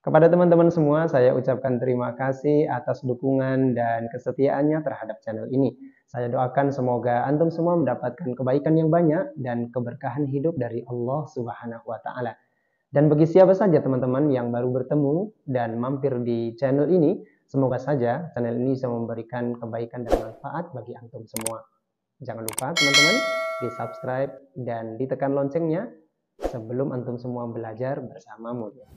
Kepada teman-teman semua, saya ucapkan terima kasih atas dukungan dan kesetiaannya terhadap channel ini. Saya doakan semoga antum semua mendapatkan kebaikan yang banyak dan keberkahan hidup dari Allah Subhanahu wa Ta'ala. Dan bagi siapa saja teman-teman yang baru bertemu dan mampir di channel ini, semoga saja channel ini bisa memberikan kebaikan dan manfaat bagi antum semua. Jangan lupa teman-teman di subscribe dan ditekan loncengnya sebelum antum semua belajar bersama Mulia.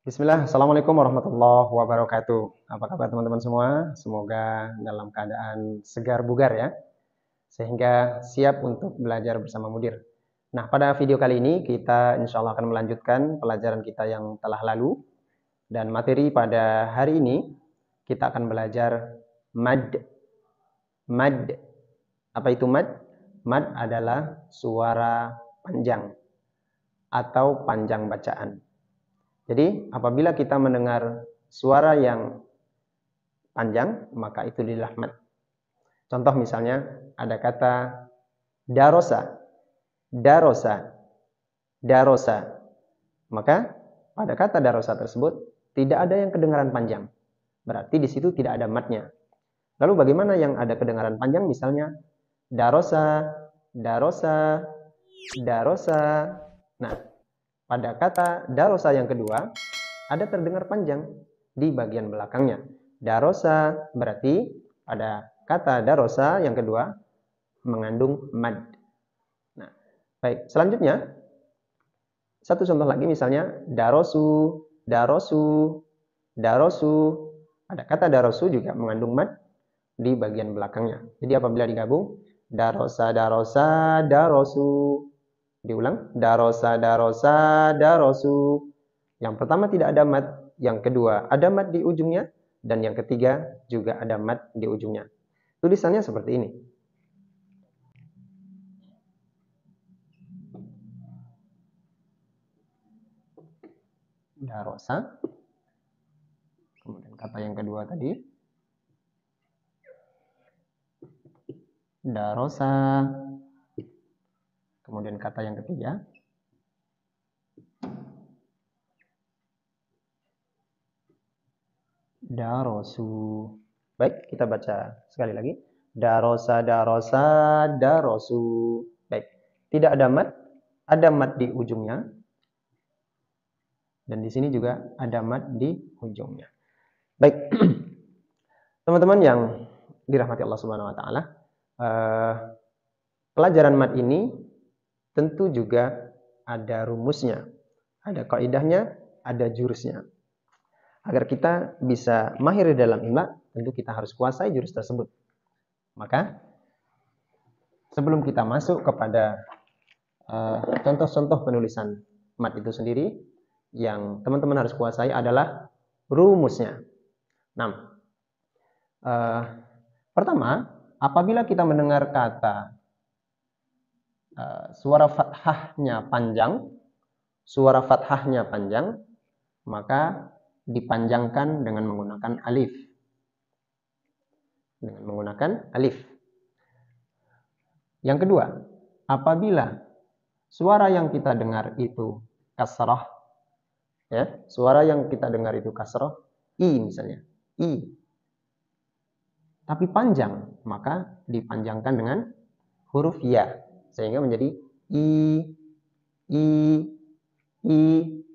Bismillah, Assalamualaikum warahmatullahi wabarakatuh. Apa kabar teman-teman semua? Semoga dalam keadaan segar bugar ya, sehingga siap untuk belajar bersama Mudir. Nah, pada video kali ini kita insya Allah akan melanjutkan pelajaran kita yang telah lalu. Dan materi pada hari ini kita akan belajar mad. Mad. Apa itu mad? Mad adalah suara panjang atau panjang bacaan. Jadi apabila kita mendengar suara yang panjang, maka itu adalah mad. Contoh misalnya ada kata darosa, darosa, darosa. Maka pada kata darosa tersebut tidak ada yang kedengaran panjang. Berarti di situ tidak ada madnya. Lalu bagaimana yang ada kedengaran panjang? Misalnya darosa, darosa, darosa. Nah, pada kata darosa yang kedua, ada terdengar panjang di bagian belakangnya. Darosa berarti pada kata darosa yang kedua mengandung mad. Nah, baik. Selanjutnya, satu contoh lagi misalnya darosu, darosu, darosu. Ada kata darosu juga mengandung mad di bagian belakangnya. Jadi apabila digabung, darosa, darosa, darosu. Diulang, darosa, darosa, darosu. Yang pertama tidak ada mad, yang kedua ada mad di ujungnya, dan yang ketiga juga ada mad di ujungnya. Tulisannya seperti ini. Darosa. Kemudian kata yang kedua tadi. Darosa. Kemudian kata yang ketiga. Darosu. Baik, kita baca sekali lagi. Darosa, darosa, darosu. Baik, tidak ada mad di ujungnya. Dan di sini juga ada mad di ujungnya. Baik, teman-teman yang dirahmati Allah Subhanahu wa Ta'ala, pelajaran mad ini tentu juga ada rumusnya, ada kaidahnya, ada jurusnya. Agar kita bisa mahir dalam imla, tentu kita harus kuasai jurus tersebut. Maka sebelum kita masuk kepada contoh-contoh penulisan mad itu sendiri, yang teman-teman harus kuasai adalah rumusnya. Nah, pertama, apabila kita mendengar kata suara fathahnya panjang, maka dipanjangkan dengan menggunakan alif. Dengan menggunakan alif. Yang kedua, apabila suara yang kita dengar itu kasrah, ya, suara yang kita dengar itu kasrah, i misalnya, i, tapi panjang, maka dipanjangkan dengan huruf ya, sehingga menjadi i, i, i,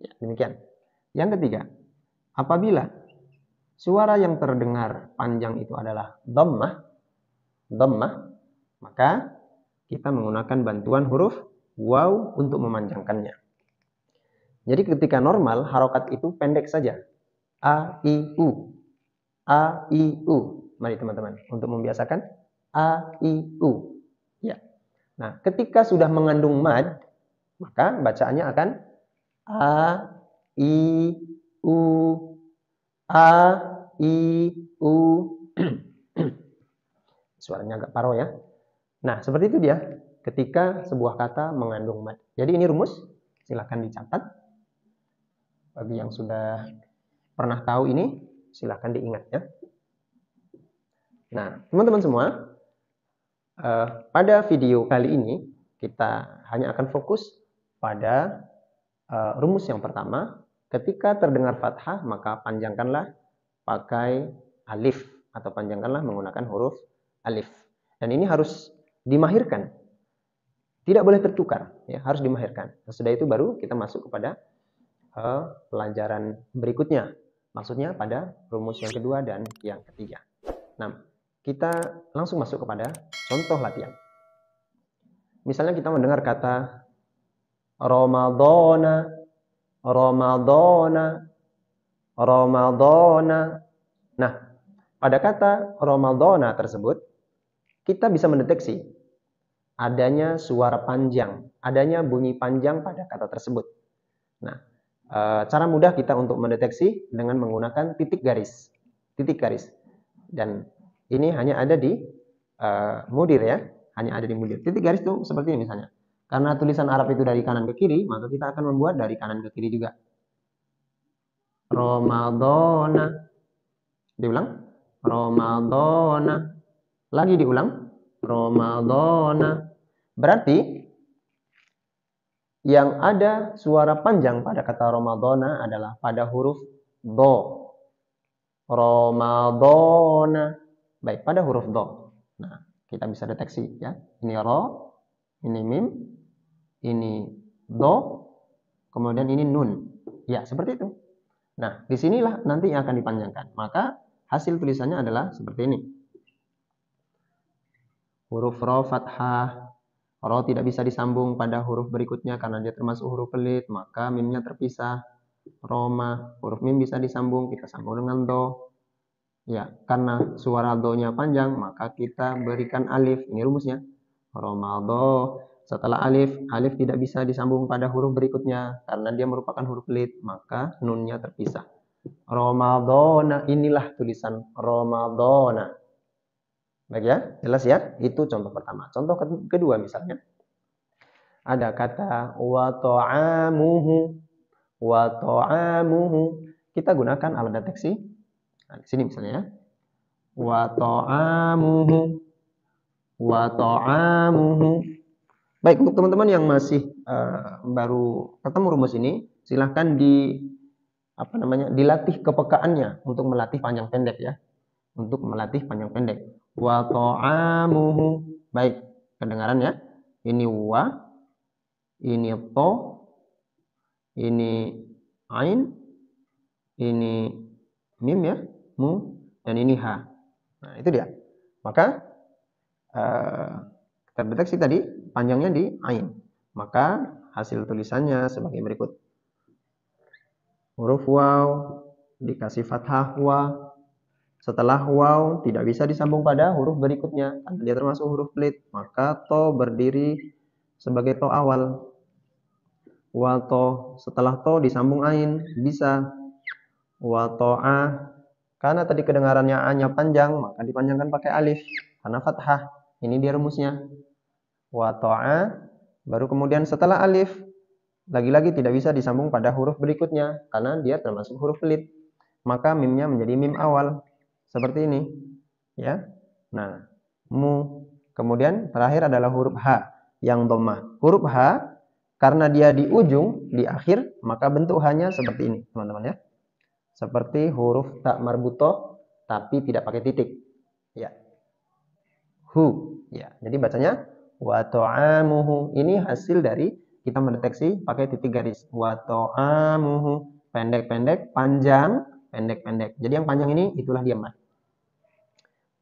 ya, demikian. Yang ketiga, apabila suara yang terdengar panjang itu adalah dhammah, maka kita menggunakan bantuan huruf waw untuk memanjangkannya. Jadi ketika normal, harokat itu pendek saja. A, I, U. A, I, U. Mari teman-teman, untuk membiasakan A, I, U. Ya. Nah, ketika sudah mengandung mad, maka bacaannya akan A, I, U, A, I, U. Suaranya agak paro ya. Nah, seperti itu dia ketika sebuah kata mengandung mad. Jadi ini rumus, silahkan dicatat. Bagi yang sudah pernah tahu ini, silahkan diingat ya. Nah, teman-teman semua, Pada video kali ini kita hanya akan fokus pada rumus yang pertama. Ketika terdengar fathah maka panjangkanlah pakai alif atau panjangkanlah menggunakan huruf alif. Dan ini harus dimahirkan. Tidak boleh tertukar, ya, harus dimahirkan. Sesudah itu baru kita masuk kepada pelajaran berikutnya. Maksudnya pada rumus yang kedua dan yang ketiga. Nah, kita langsung masuk kepada contoh latihan. Misalnya kita mendengar kata Ramadhana, Ramadhana, Ramadhana. Nah, pada kata Ramadhana tersebut, kita bisa mendeteksi adanya suara panjang, adanya bunyi panjang pada kata tersebut. Nah, cara mudah kita untuk mendeteksi dengan menggunakan titik garis. Titik garis. Dan ini hanya ada di mudir ya, hanya ada di mudir. Titik garis itu seperti ini misalnya. Karena tulisan Arab itu dari kanan ke kiri, maka kita akan membuat dari kanan ke kiri juga. Ramadhana. Diulang. Ramadhana. Lagi diulang. Ramadhana. Berarti yang ada suara panjang pada kata Ramadhana adalah pada huruf do. Ramadhana. Baik, pada huruf do. Nah, kita bisa deteksi ya. Ini ro, ini mim, ini do, kemudian ini nun. Ya, seperti itu. Nah, disinilah nanti yang akan dipanjangkan. Maka hasil tulisannya adalah seperti ini. Huruf ro fathah. Ro tidak bisa disambung pada huruf berikutnya karena dia termasuk huruf pelit, maka mimnya terpisah. Roma, huruf mim bisa disambung, kita sambung dengan do. Ya, karena suara do-nya panjang, maka kita berikan alif. Ini rumusnya. Romaldo. Setelah alif, alif tidak bisa disambung pada huruf berikutnya karena dia merupakan huruf pelit, maka nunnya terpisah. Ramadhana, inilah tulisan Ramadhana. Baik ya, jelas ya? Itu contoh pertama. Contoh kedua misalnya. Ada kata wa ta'amuhu. Wa ta'amuhu. Kita gunakan alat deteksi. Nah, di sini misalnya ya. Wa ta'amuhu. Wa ta'amuhu. Baik, untuk teman-teman yang masih baru ketemu rumus ini, silahkan dilatih kepekaannya untuk melatih panjang pendek ya. Untuk melatih panjang pendek. Wa ta'amuhu. Baik, kedengaran ya. Ini wa, ini to, ini ain, ini mim ya, mu, dan ini ha. Nah, itu dia. Maka terdeteksi tadi panjangnya di ain. Maka hasil tulisannya sebagai berikut. Huruf waw dikasih fathah wa. Setelah waw tidak bisa disambung pada huruf berikutnya karena dia termasuk huruf pelit, maka to berdiri sebagai to awal. Wa to, setelah to disambung ain bisa. Wa to'a, karena tadi kedengarannya a-nya panjang, maka dipanjangkan pakai alif karena fathah. Ini dia rumusnya. Wa to'a, baru kemudian setelah alif lagi-lagi tidak bisa disambung pada huruf berikutnya karena dia termasuk huruf pelit, maka mimnya menjadi mim awal seperti ini ya. Nah, mu, kemudian terakhir adalah huruf h yang dhammah. Huruf h karena dia di ujung, di akhir, maka bentuk h-nya seperti ini teman-teman ya, seperti huruf ta marbutoh tapi tidak pakai titik ya. Hu ya, jadi bacanya wa ta'amuhu. Ini hasil dari kita mendeteksi pakai titik garis. Wa ta'amuhu, pendek-pendek, panjang, pendek-pendek. Jadi yang panjang ini itulah dia mat.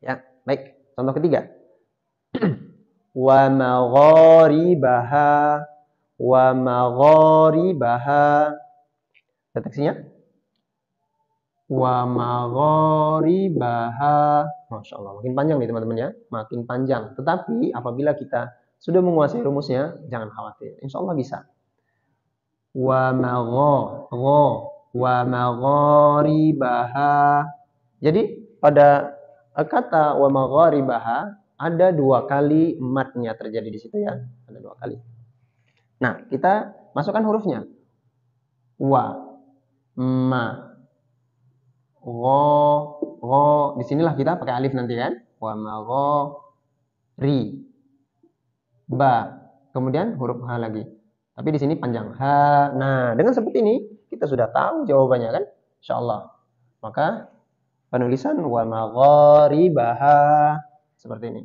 Ya, baik. Contoh ketiga. Wa magharibaha. Wa magharibaha. Deteksinya. Wa magharibaha. Masya Allah, makin panjang nih teman-teman ya. Makin panjang. Tetapi apabila kita sudah menguasai rumusnya, jangan khawatir. Insya Allah bisa. Wa magharibaha. Jadi pada kata wa magharibaha ada dua kali matnya terjadi di situ ya. Ada dua kali. Nah, kita masukkan hurufnya. Wa, ma, gho. Disinilah kita pakai alif nanti kan. Wa magho. ri, ba, kemudian huruf H lagi. Tapi di sini panjang H. Nah, dengan seperti ini kita sudah tahu jawabannya kan? Insyaallah. Maka penulisan wa magharibaha seperti ini.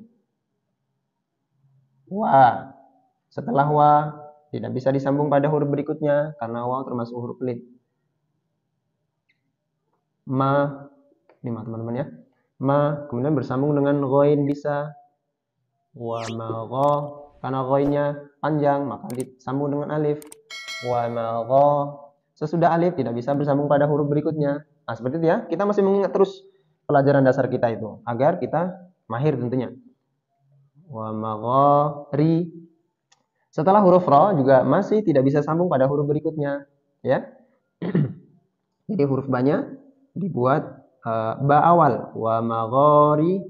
Wa. Setelah wa tidak bisa disambung pada huruf berikutnya karena wa termasuk huruf lid. Ma, ini teman-teman ya. Ma, kemudian bersambung dengan ghain bisa. Wa magha, karena ghainnya panjang maka disambung dengan alif. Wa magha. Sesudah alif tidak bisa bersambung pada huruf berikutnya. Nah, seperti itu ya. Kita masih mengingat terus pelajaran dasar kita itu agar kita mahir tentunya. Wa maghari. Setelah huruf ra juga masih tidak bisa sambung pada huruf berikutnya, ya. Jadi huruf ba-nya dibuat ba awal, wa maghari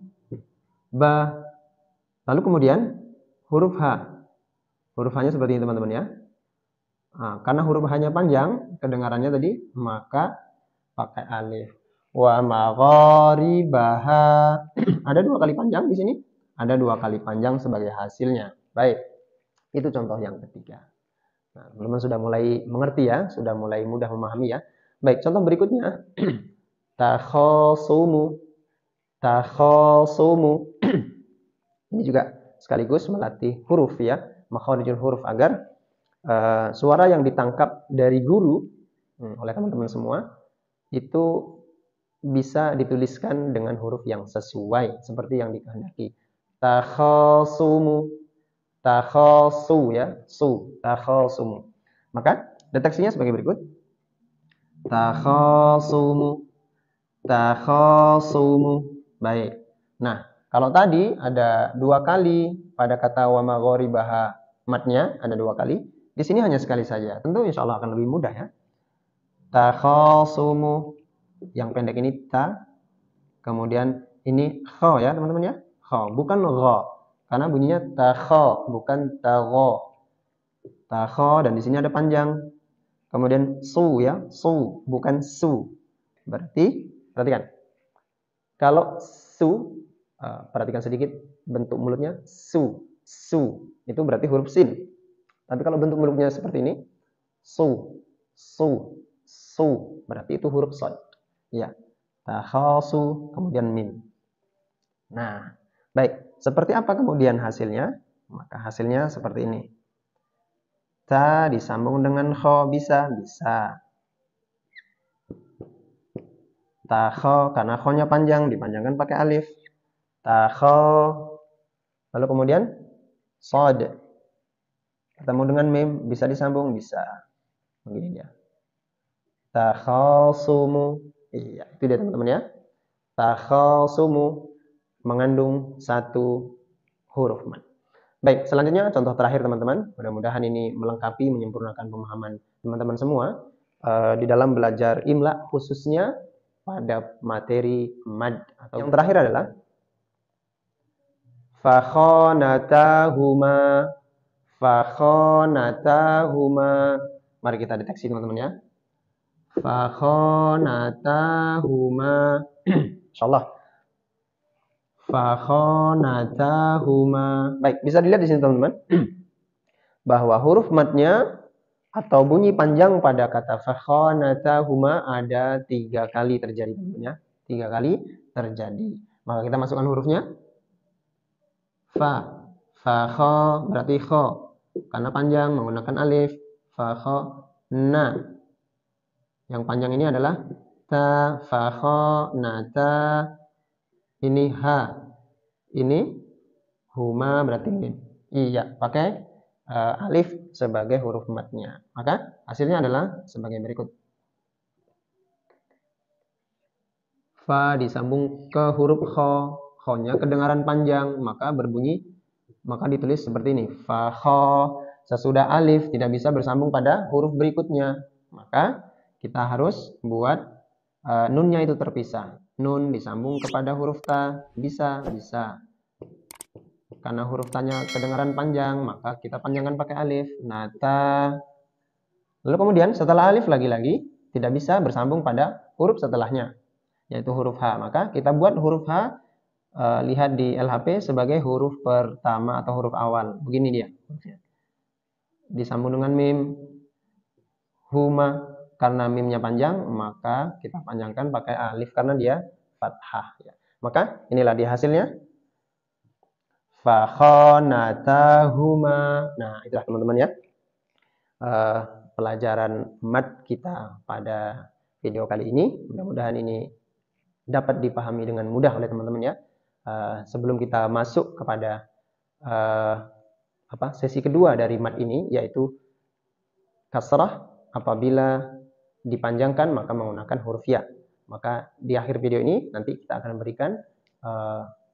ba. Lalu kemudian huruf H. Huruf H-nya seperti ini teman-teman ya. Nah, karena huruf H-nya panjang, kedengarannya tadi, maka pakai alif. Wa magharibaha. Ada 2 kali panjang di sini. Ada 2 kali panjang sebagai hasilnya. Baik. Itu contoh yang ketiga. Nah, teman-teman sudah mulai mengerti ya, sudah mulai mudah memahami ya. Baik, contoh berikutnya. Takhasumu. Takhasumu. Ini juga sekaligus melatih huruf ya, makharijul huruf agar suara yang ditangkap dari guru oleh teman-teman semua itu bisa dituliskan dengan huruf yang sesuai seperti yang dikehendaki. Takhasumu, takhasu ya, su, takhasumu. Maka deteksinya sebagai berikut. Takhasumu, takhasumu. Baik. Nah, kalau tadi ada 2 kali pada kata wa magharibaha, matnya ada 2 kali. Di sini hanya sekali saja. Tentu insya Allah akan lebih mudah ya. Takhasumu. Yang pendek ini ta. Kemudian ini kho ya teman-teman ya. Kho, bukan gha. Karena bunyinya takho, bukan tagho. Takho dan di sini ada panjang. Kemudian su ya, su, bukan su. Berarti, perhatikan. Kalau su, perhatikan sedikit bentuk mulutnya, su, itu berarti huruf sin. Tapi kalau bentuk mulutnya seperti ini, su, berarti itu huruf shad. Ya, takhasu, kemudian mim. Nah, baik. Seperti apa kemudian hasilnya? Maka hasilnya seperti ini. Ta disambung dengan kho bisa. Takho, karena kho-nya panjang, dipanjangkan pakai alif. Takho. Lalu kemudian shad. Ketemu dengan mim, bisa disambung, bisa. Begini dia. Takhasumu. Iya, itu dia teman-teman ya. Takhasumu mengandung 1 huruf mad. Baik, selanjutnya contoh terakhir teman-teman. Mudah-mudahan ini melengkapi, menyempurnakan pemahaman teman-teman semua di dalam belajar imla, khususnya pada materi mad. Atau yang terakhir adalah fakhonatahuma. Fakhonatahuma. Mari kita deteksi teman-teman ya. Fakhonatahuma. Insyaallah. Fakhonatahuma. Baik, bisa dilihat di sini teman-teman bahwa huruf matnya atau bunyi panjang pada kata fakhonatahuma ada 3 kali terjadi teman-teman ya. 3 kali terjadi. Maka kita masukkan hurufnya. Fa. Fakho berarti kho. Karena panjang menggunakan alif. Fakho na. Yang panjang ini adalah ta. Fakho nata. Ini ha. Ini huma berarti mim. Iya, pakai alif sebagai huruf matnya. Maka hasilnya adalah sebagai berikut. Fa disambung ke huruf kho. Kho-nya kedengaran panjang, maka ditulis seperti ini. Fa kho. Sesudah alif tidak bisa bersambung pada huruf berikutnya. Maka kita harus buat nunnya itu terpisah. Nun disambung kepada huruf ta. Bisa. Karena huruf ta-nya kedengaran panjang, maka kita panjangkan pakai alif. Nata. Lalu kemudian setelah alif lagi-lagi tidak bisa bersambung pada huruf setelahnya, yaitu huruf H. Maka kita buat huruf H lihat di LHP sebagai huruf pertama atau huruf awal. Begini dia. Disambung dengan mim. Huma, karena mimnya panjang, maka kita panjangkan pakai alif karena dia fathah. Ya. Maka inilah dia hasilnya. Fakhonatahuma. Nah, itulah teman-teman ya. Pelajaran mat kita pada video kali ini. Mudah-mudahan ini dapat dipahami dengan mudah oleh teman-teman ya. Sebelum kita masuk kepada sesi kedua dari mat ini, yaitu kasrah apabila dipanjangkan maka menggunakan huruf ya. Maka di akhir video ini nanti kita akan berikan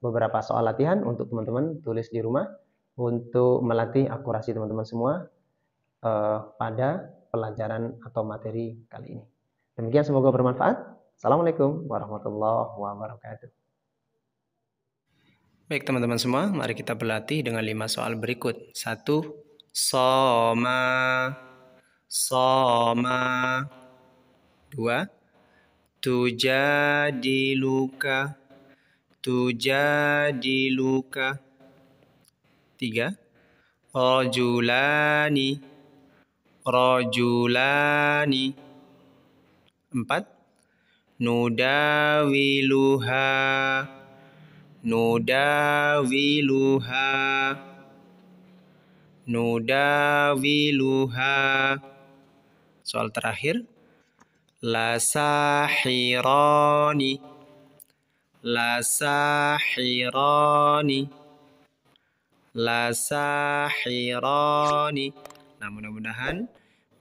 beberapa soal latihan untuk teman-teman tulis di rumah untuk melatih akurasi teman-teman semua pada pelajaran atau materi kali ini. Demikian, semoga bermanfaat. Assalamualaikum warahmatullahi wabarakatuh. Baik teman-teman semua, mari kita berlatih dengan 5 soal berikut. 1. Soma. 2. Tujadiluka. 3. Rajulani. 4. Nudawiluha. Soal terakhir. Lasahirani. Nah, mudah-mudahan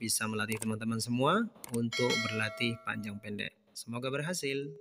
bisa melatih teman-teman semua untuk berlatih panjang pendek. Semoga berhasil.